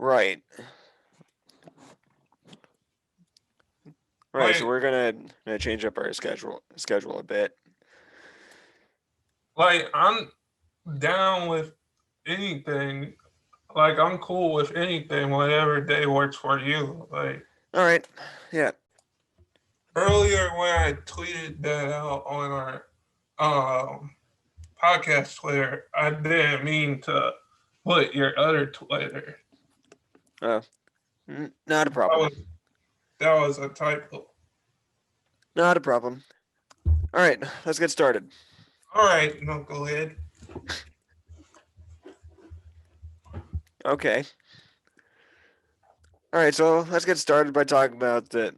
Right. Right. So Like, we're gonna change up our schedule a bit. I'm down with anything. Like, I'm cool with anything, whatever day works for you. Like, All right. Yeah. earlier when I tweeted that out on our um, podcast Twitter, I didn't mean to put your other Twitter. Uh, Not a That problem. was that was a typo. Not a problem. All right. Let's get started. All right, knucklehead. Okay. All right. So let's get started by talking about the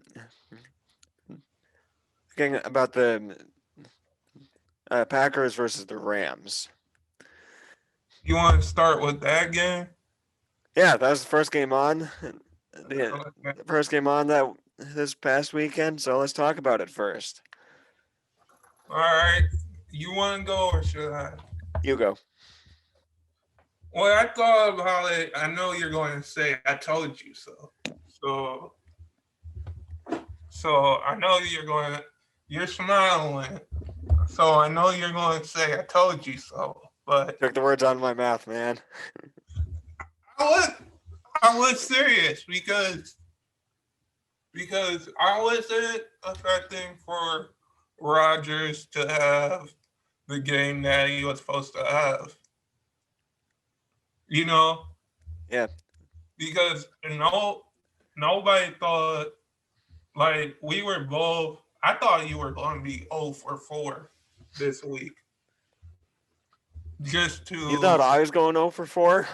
Packers versus the Rams. You want to start with that game? Yeah, that was the first game on. The first game on that this past weekend. So let's talk about it first. All right. You want to go or should I? You go. Well, I thought about it. I know you're going to say, I told you so. So, so I know you're smiling. So I know you're going to say, I told you so. But Took the words out of my mouth, man. I was, I was serious because I wasn't expecting for Rodgers to have the game that he was supposed to have. You know, Yeah. because nobody thought like we were both. I thought you were going to be 0 for 4 this week. Just You thought to I was going 0 for 4?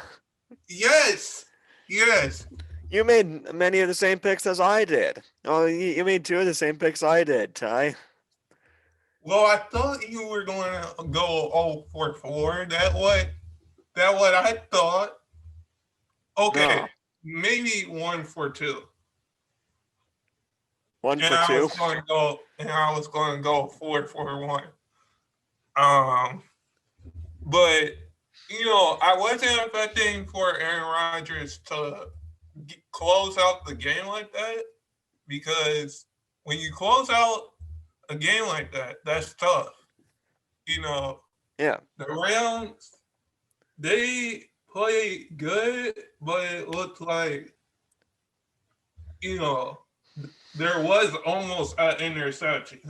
yes, yes. You made many of the same picks as I did. Oh, you made 2 of the same picks I did, Ty. Well, I thought you were going to go 0 for 4. That what I thought. Okay, No. maybe 1 for 2. 1 And for I was 2. going to go, and I was going to go 4 for 1. Um, but I wasn't expecting for Aaron Rodgers to close out the game like that because when you close out a game like that, that's tough. You know, Yeah. the Rams, they played good, but it looked like, you know, there was almost an interception.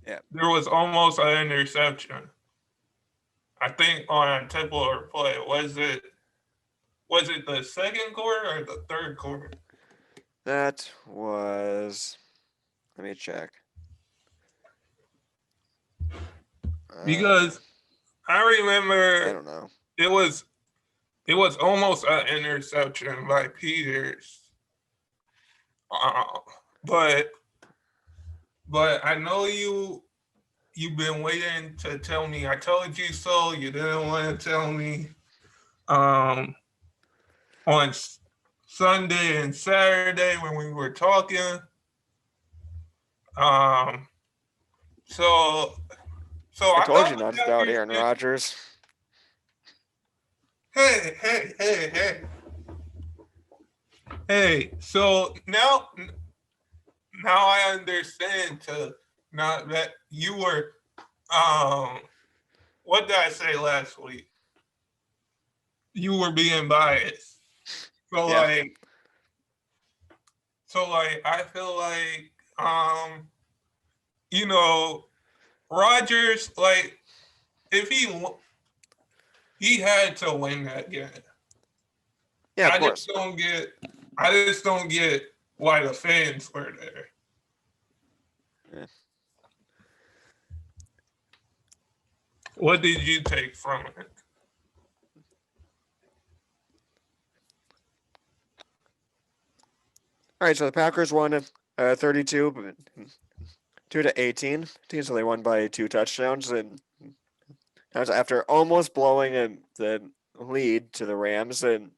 Yeah. There was almost an interception. I think on a typical play. Was it the second quarter or the third quarter? That was. Let me check. Because I I remember don't know. it was it was almost an interception by Peters. Uh, but but I know you've been waiting to tell me. I told you so. You didn't want to tell me. Um, on Sunday and Saturday when we were talking. Um, so so I I told thought you not to that doubt you Aaron said, Rodgers. hey. So now I understand to not that you were um what did I say last week? You were being biased. So Yeah. like I feel like you know Rogers like if he had to win that game. Yeah, of I just course. don't get I just don't get why the fans were there. Yeah. What did you take from it? All right, so the Packers won 32 to 18. So they won by 2 touchdowns, and that was after almost blowing the lead to the Rams. And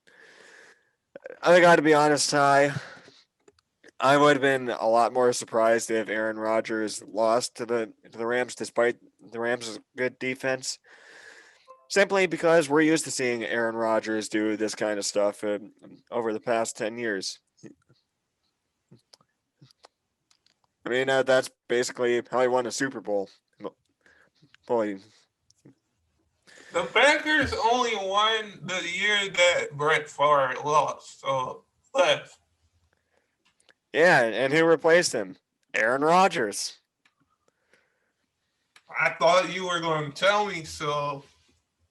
I got to be honest, Ty, I would have been a lot more surprised if Aaron Rodgers lost to the Rams, despite the Rams' good defense. simply because we're used to seeing Aaron Rodgers do this kind of stuff over the past 10 years. I mean, that's basically how he won a Super Bowl. Boy, The Packers only won the year that Brett Favre lost, so left. yeah, and who replaced him? Aaron Rodgers. I thought you were going to tell me so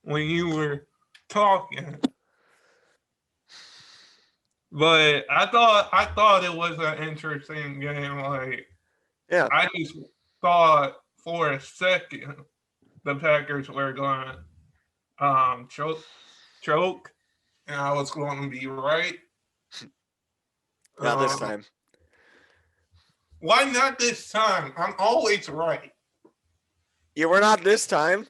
when you were talking, but I thought it was an interesting game. Like Yeah, I just thought for a second the Packers were going choke, and I was going to be right. not this Uh, time. why not this time? I'm always right. You were not this time.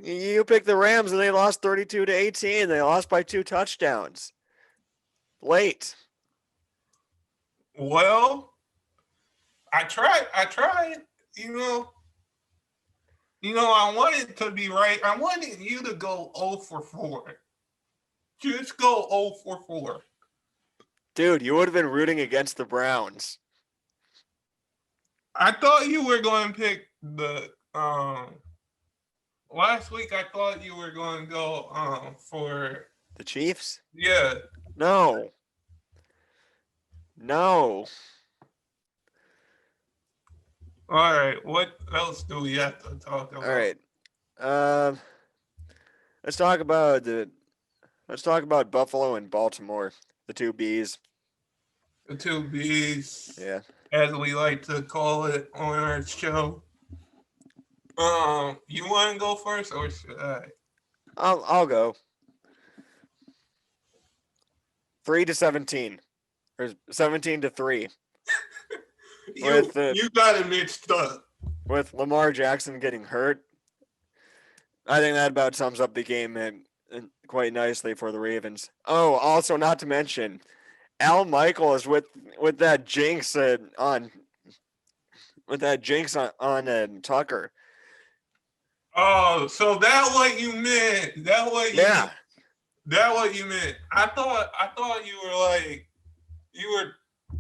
You picked the Rams and they lost 32-18. They lost by 2 touchdowns. Late. Well, I tried. I wanted to be right. I wanted you to go 0 for 4. Just go 0 for 4. Dude, you would have been rooting against the Browns. I thought you were going to pick the last week. I thought you were going to go for The Chiefs? yeah. No. No. All right. What else do we have to talk about? All right. Um, let's talk about Buffalo and Baltimore, the two Bs. The two B's, Yeah. as we like to call it on our show. You want to go first, or should I? I'll go. 3-17, or 17-3. You got it mixed up. With Lamar Jackson getting hurt. I think that about sums up the game and quite nicely for the Ravens. Oh, also not to mention, Al Michaels with that jinx on Tucker. Oh, so that what you meant? Yeah. That what you meant? I thought you were like you were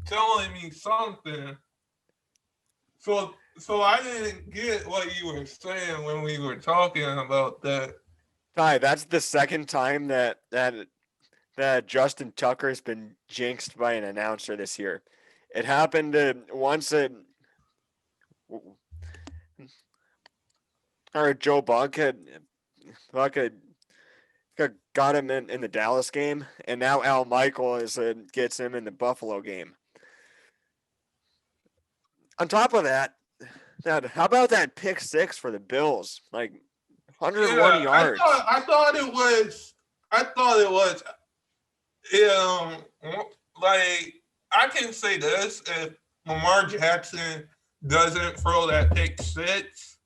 telling me something. So I didn't get what you were saying when we were talking about that. Ty, that's the second time that Justin Tucker's been jinxed by an announcer this year. It happened once or Joe Buck got him in the Dallas game, and now Al Michaels gets him in the Buffalo game. On top of that, how about that pick six for the Bills? Like 101 yards. I thought it was. Like I can say this: if Lamar Jackson doesn't throw that pick six,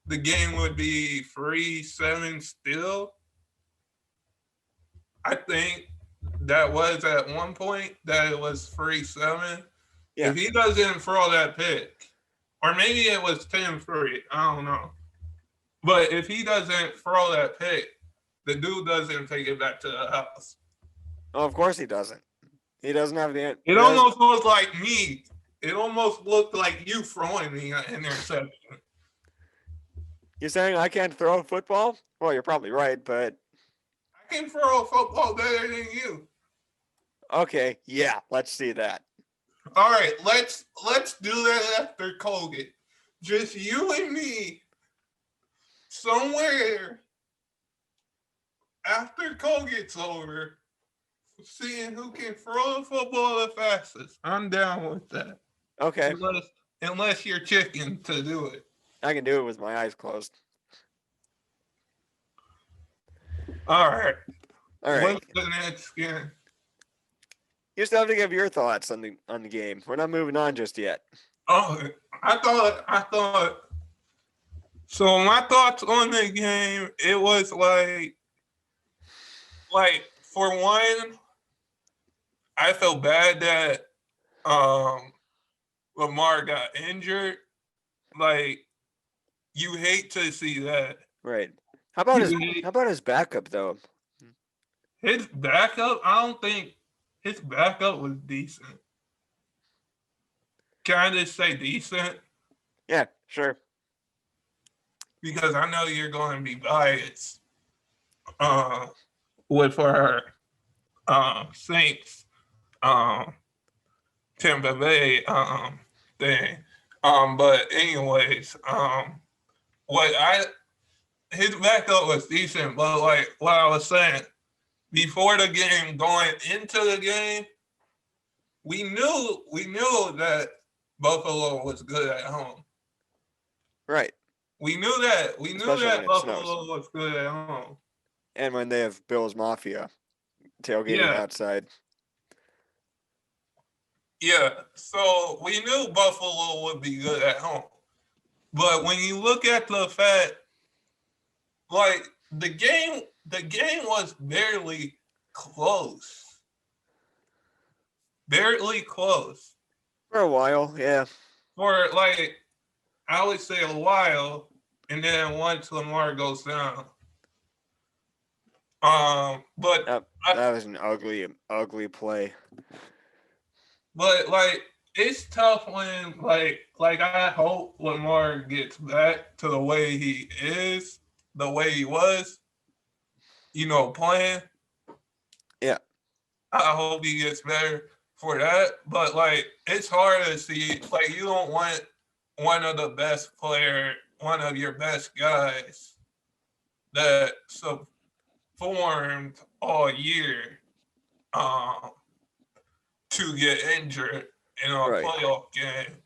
the game would be 3-7 still. I think that was at one point that it was 3-7. Yeah. If he doesn't throw that pick, or maybe it was 10-3, I don't know. But if he doesn't throw that pick, the dude doesn't take it back to the house. Oh, of course he doesn't. He doesn't have the. It almost looked like me. It almost looked like you throwing me an interception. You're saying I can't throw a football? Well, you're probably right, but I can throw a football better than you. okay, yeah, let's see that. All right, let's do that after Colgate. Just you and me somewhere after Colgate's over, seeing who can throw the football the fastest. I'm down with that. Okay. Unless you're chicken to do it. I can do it with my eyes closed. All right. What's the next game? You still have to give your thoughts on the game. We're not moving on just yet. Oh, I thought. So my thoughts on the game, it was like for one, I felt bad that Lamar got injured. Like, you hate to see that. Right. How about his He- how about his backup though? His backup, I don't think his backup was decent. Can I just say decent? Yeah, sure. Because I know you're going to be biased uh, with our Saints um, Tampa Bay thing. But anyways, what I his backup was decent, but like what I was saying before the game, going into the game, we knew that Buffalo was good at home. Right. We knew Especially when that it snows. Buffalo was good at home. And when they have Bills Mafia tailgating Yeah, outside. yeah. So we knew Buffalo would be good at home. But when you look at the fact, like the game was close, barely close For a while, yeah. for like I would say a while, and then once Lamar goes down, but That I, that was an ugly, ugly play. but like it's tough when like I hope Lamar gets back to the way he is, the way he was, playing. Yeah. I hope he gets better for that. But like it's hard to see like you don't want one of your best guys that performed all year um to get injured in a Right. playoff game.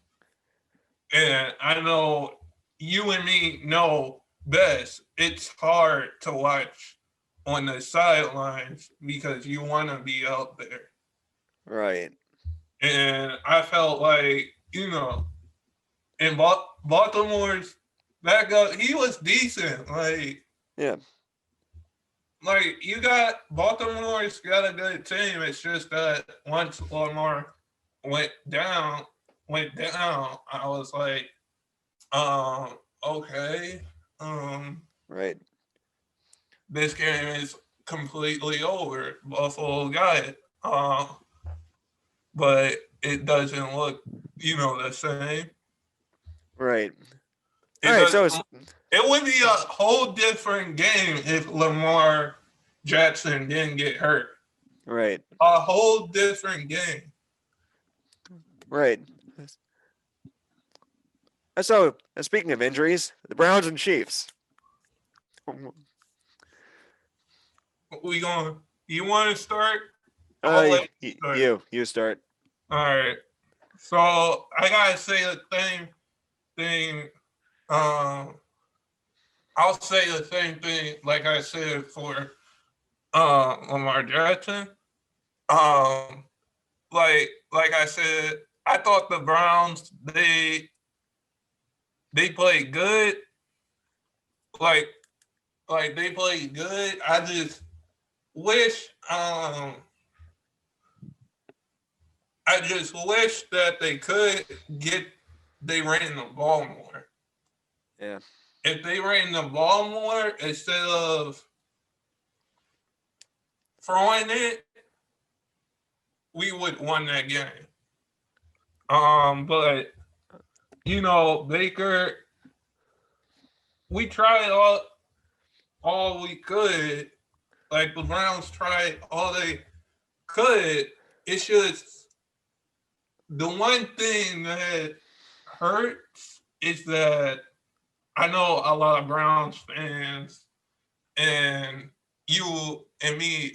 And I know you and me know best. It's hard to watch on the sidelines because you want to be out there. Right. And I felt like, in Baltimore's backup, he was decent. Yeah. Like you got Baltimore's got a good team. It's just that once Lamar went down, I was like, okay, um, Right. this game is completely over. Buffalo got it. But it doesn't look, the same. Right. All It right. does. So it's It would be a whole different game if Lamar Jackson didn't get hurt. right. A whole different game. Right. So speaking of injuries, the Browns and Chiefs. We going? You want to start? I'll let you start. You start. All right. So I gotta say the same thing. Um, I'll say the same thing like I said for Lamar Jackson. Um, like I said, I thought the Browns they played good. Like they played good. I just wish that they could get they ran the ball more. Yeah. If they ran the ball more instead of throwing it, we would won that game. But Baker, we tried all we could. Like the Browns tried all they could. It's just the one thing that hurts is that I know a lot of Browns fans and you and me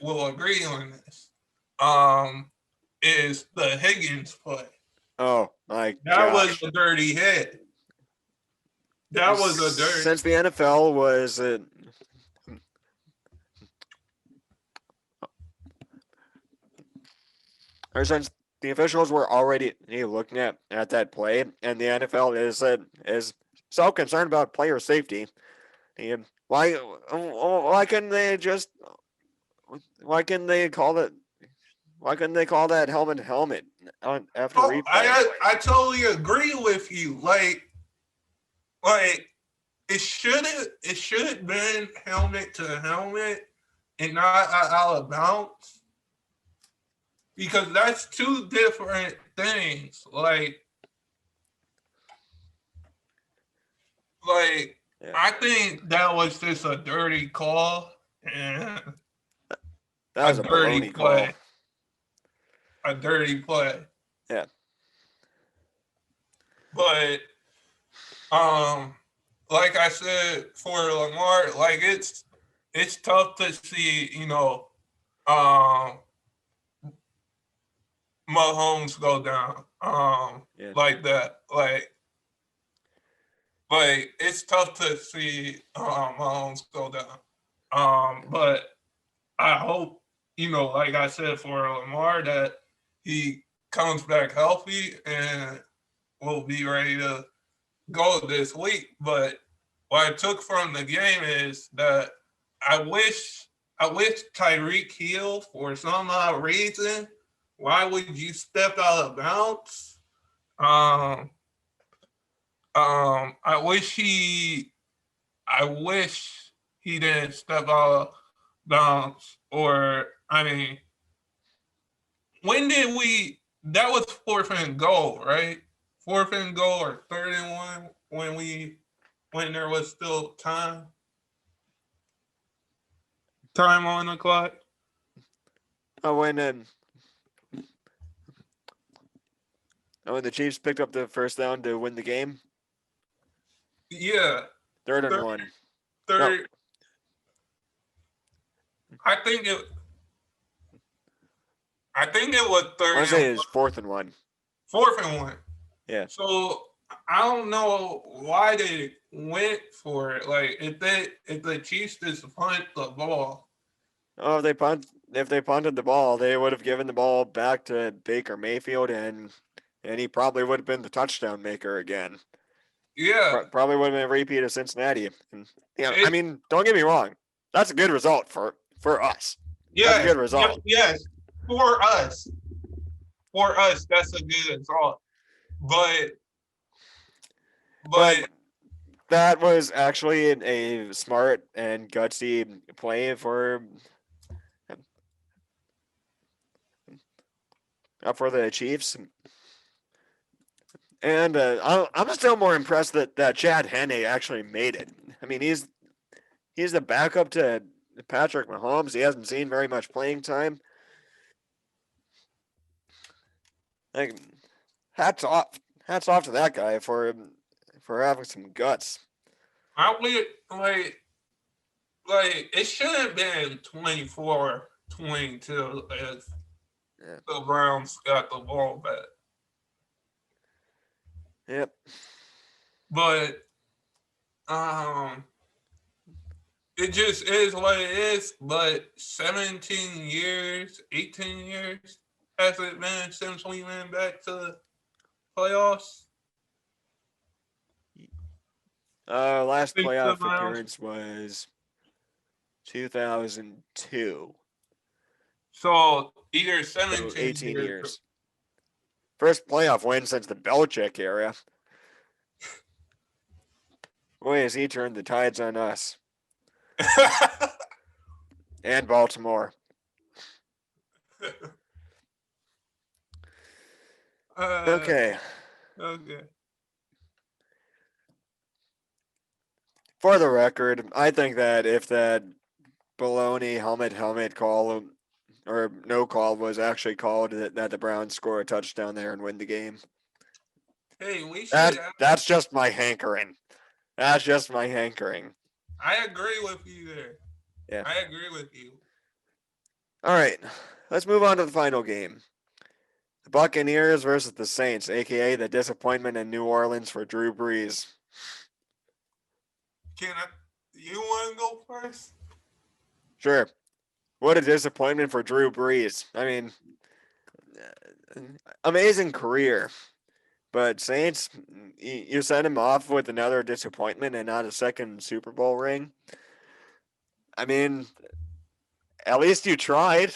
will agree on this. Is the Higgins play. Oh my That was gosh. a dirty hit. That was a dirty. Since the NFL was or since the officials were already looking at that play, and the NFL is so concerned about player safety. And why couldn't they just why couldn't they call it why couldn't they call that helmet after Oh, replay? I totally agree with you. Like it should have been helmet to helmet and not out of bounds because that's two different things. Like Yeah, I think that was just a dirty call and that a was a dirty baloney call. play. A dirty play. Yeah, But um like I said for Lamar, like it's tough to see, um Mahomes go down yeah, like that. Like it's tough to see Mahomes go down. But I hope, like I said for Lamar, that he comes back healthy and will be ready to go this week. But what I took from the game is that I wish I wish Tyreek Hill for some odd reason. Why would you step out of bounds? Um, I wish he didn't step out of bounds. Or I mean, when did we? That was fourth and goal, right? Fourth and goal or third and one when there was still time on the clock. oh, when the Chiefs picked up the first down to win the game, Yeah, 3rd and 1. No, third. I think it. I think it was I want third to say and it was 4th and 1. fourth and one. Yeah. So I don't know why they went for it. Like if the Chiefs just punt the ball. Oh, if they punted the ball, they would have given the ball back to Baker Mayfield, and he probably would have been the touchdown maker again. Yeah, Probably would have been a repeat of Cincinnati. And, I it. mean, don't get me wrong, that's a good result for us. That's a Yes, good result. yes. For us, that's a good result. But But but that was actually a smart and gutsy play for the Chiefs. And I'm still more impressed that Chad Henne actually made it. I mean, he's the backup to Patrick Mahomes. He hasn't seen very much playing time. Like, hats off to that guy for having some guts. I would like it should have been 24-22 if Yeah. the Browns got the ball back. Yep. But um it just is what it is. But 17 years, 18 years has it been since we went back to the playoffs? Last Think the playoff Browns. appearance was 2002. So either So 17 18 years. years. First playoff win since the Belichick era. Boy, has he turned the tides on us and Baltimore. Okay. Okay. For the record, I think that if that baloney helmet call or no call was actually called, that the Browns score a touchdown there and win the game. Hey, we should. That's just my hankering. That's just my hankering. I agree with you there. Yeah. I agree with you. All right. Let's move on to the final game. The Buccaneers versus the Saints, aka the disappointment in New Orleans for Drew Brees. You want to go first? Sure. What a disappointment for Drew Brees. I mean, amazing career. But Saints, you sent him off with another disappointment and not a second Super Bowl ring. I mean, at least you tried.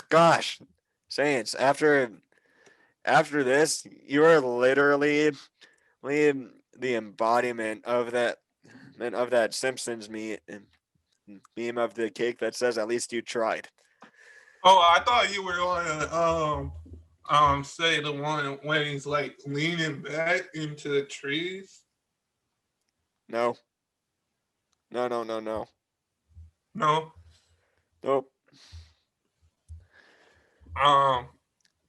Gosh, Saints, after After this, you are literally the embodiment of that Simpsons meme of the cake that says at least you tried. Oh, I thought you were going to say the one when he's like leaning back into the trees. No. No, no, no, no. No. Nope. Um.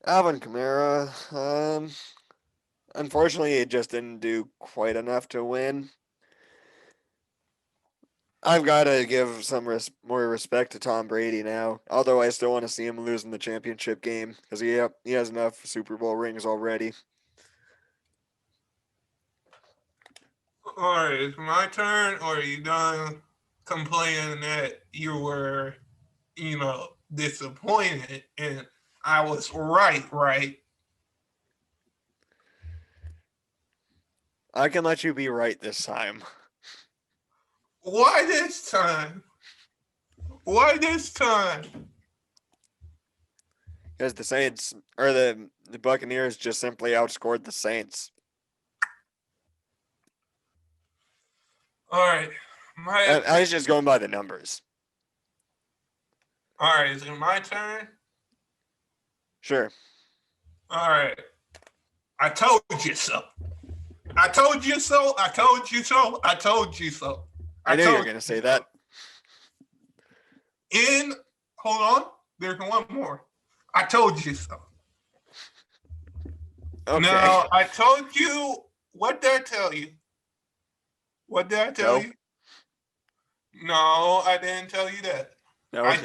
Alvin Kamara, unfortunately, it just didn't do quite enough to win. I've got to give some more respect to Tom Brady now, although I still want to see him lose in the championship game because he has enough Super Bowl rings already. All right, it's my turn, or are you done complaining that you were, disappointed and I was right, right? I can let you be right this time Why this time? Why this time? because the Saints or the Buccaneers just simply outscored the Saints. All right, I was just going by the numbers. all right, is it my turn? Sure. All right, I told you so. I told you so. I told you so. I told you so. I knew you were going to say that. Hold on, there's one more. I told you so. Okay. Now, I told you, what did I tell you? What did I tell you? No, I didn't tell you that. No. I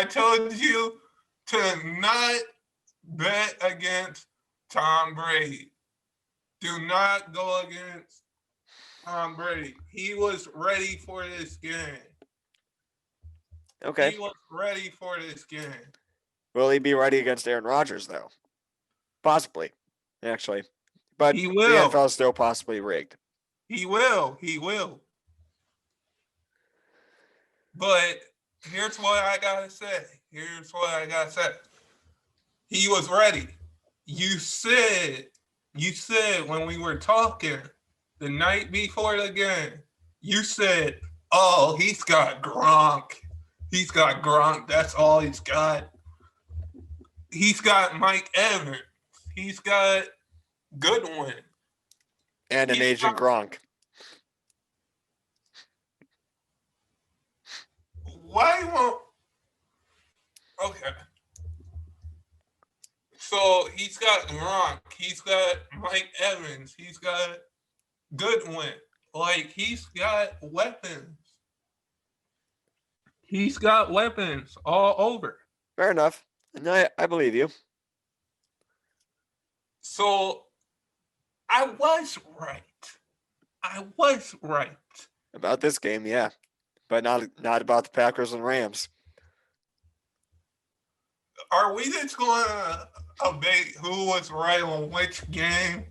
told you to not bet against Tom Brady. Do not go against Tom Brady. He was ready for this game. Okay. He was ready for this game. Will he be ready against Aaron Rodgers, though? Possibly, actually. But He the will. NFL is still possibly rigged. He will. He will. But here's what I gotta say. He was ready. You said when we were talking the night before the game, you said, "Oh, he's got Gronk. He's got Gronk. That's all he's got. He's got Mike Evans. He's got Goodwin. And an agent Gronk. Why won't? Okay. So he's got Gronk. He's got Mike Evans. He's got Goodwin. Like, he's got weapons. He's got weapons all over. Fair enough. And I believe you. So I was right. I was right. About this game, yeah. But not about the Packers and Rams. Are we just going to debate who was right on which game?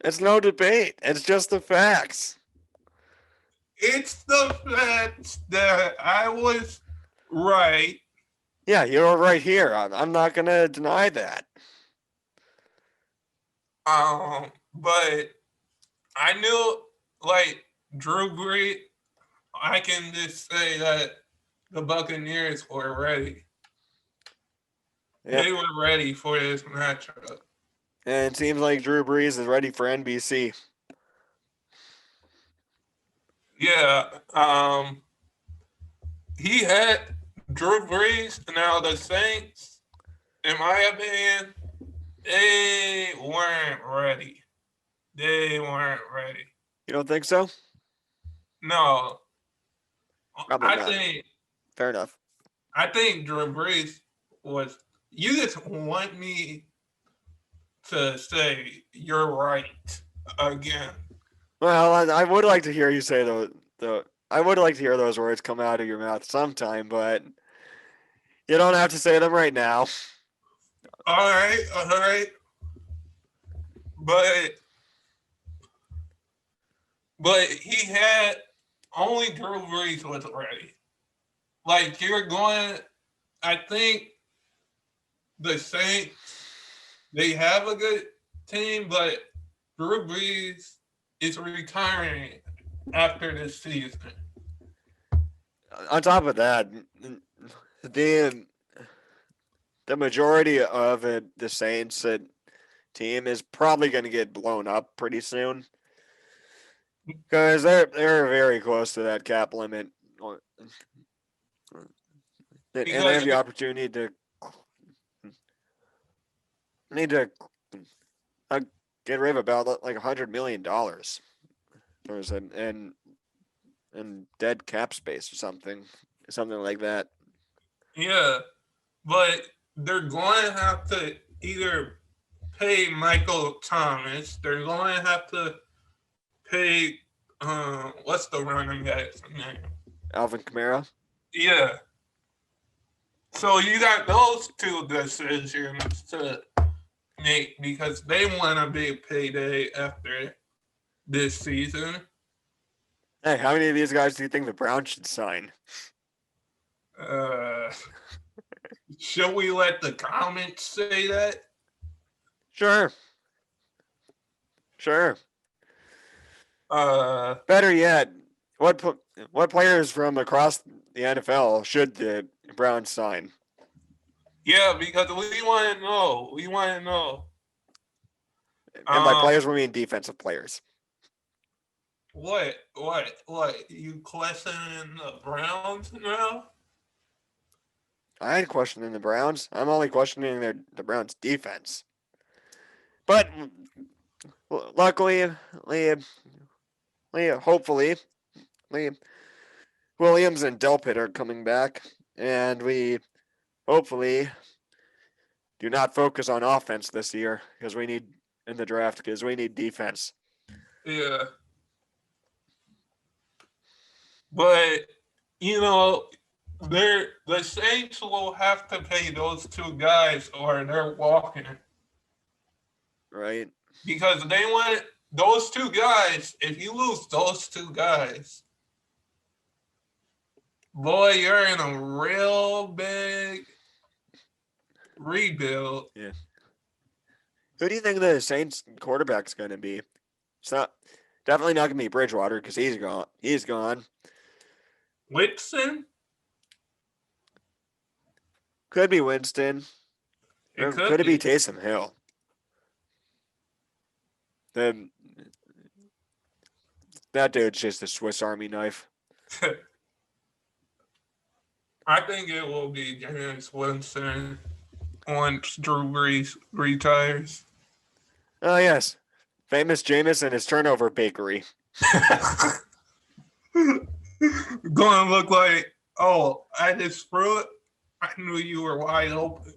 It's no debate. It's just the facts. It's the fact that I was right. Yeah, you're right here. I'm not going to deny that. But I knew, like, Drew Brees, I can just say that the Buccaneers were ready. Yep. They were ready for this matchup. And it seems like Drew Brees is ready for NBC. Yeah. He had Drew Brees. Now the Saints, in my opinion, they weren't ready. They weren't ready. You don't think so? No. Probably not. Fair enough. I think Drew Brees was. You just want me to say you're right again. Well, I would like to hear you say I would like to hear those words come out of your mouth sometime, but you don't have to say them right now. All right. But he had only Drew Brees was ready. Like, you're going, I think the Saints they have a good team, but Drew Brees is retiring after this season. On top of that, the the majority of it, the Saints team is probably going to get blown up pretty soon because they're very close to that cap limit, and they Because have the opportunity to need to uh, get rid of about like $100 million. There's and dead cap space or something like that. yeah, but they're going to have to either pay Michael Thomas. They're going to have to pay what's the running guy's name? Alvin Kamara. Yeah. So you got those two decisions to make because they want a big payday after this season. Hey, how many of these guys do you think the Browns should sign? Uh, shall we let the comments say that? Sure. Sure. Uh, Better yet, what players from across the NFL should the Browns sign? yeah, because we want to know. We want to know. And by players, we mean defensive players. What? You questioning the Browns now? I ain't questioning the Browns. I'm only questioning the Browns' defense. But luckily, hopefully, Williams and Delpit are coming back, and we hopefully do not focus on offense this year because we need in the draft because we need defense. Yeah. But you know, the Saints will have to pay those two guys or they're walking. Right. Because they want those two guys, if you lose those two guys, boy, you're in a real big rebuild. Yeah. Who do you think the Saints quarterback's going to be? It's not definitely not going to be Bridgewater because he's gone. He's gone. Whitson? Could be Winston. It Could it be Taysom Hill? The that dude's just a Swiss Army knife. I think it will be James Winston once Drew Brees retires. Oh yes, famous Jameis and his turnover bakery. Gonna look like, oh, I just threw it. I knew you were wide open.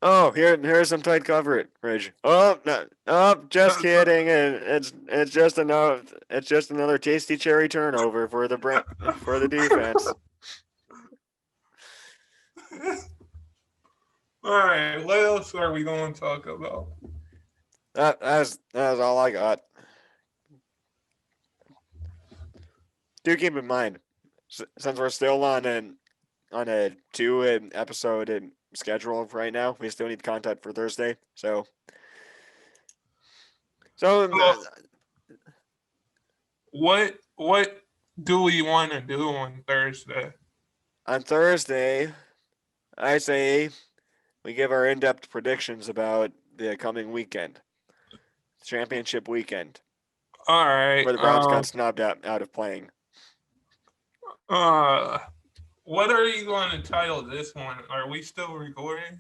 Oh, here's some tight coverage. Oh, no, oh, just kidding. And it's just another tasty cherry turnover for the defense. All right, what else are we going to talk about? That's all I got. Do keep in mind, since we're still on a 2 episode schedule right now, we still need content for Thursday. So what do we want to do on Thursday? On Thursday, I say we give our in-depth predictions about the coming weekend, championship weekend, All right. where the Browns got snubbed out of playing. What are you going to title this one? Are we still recording?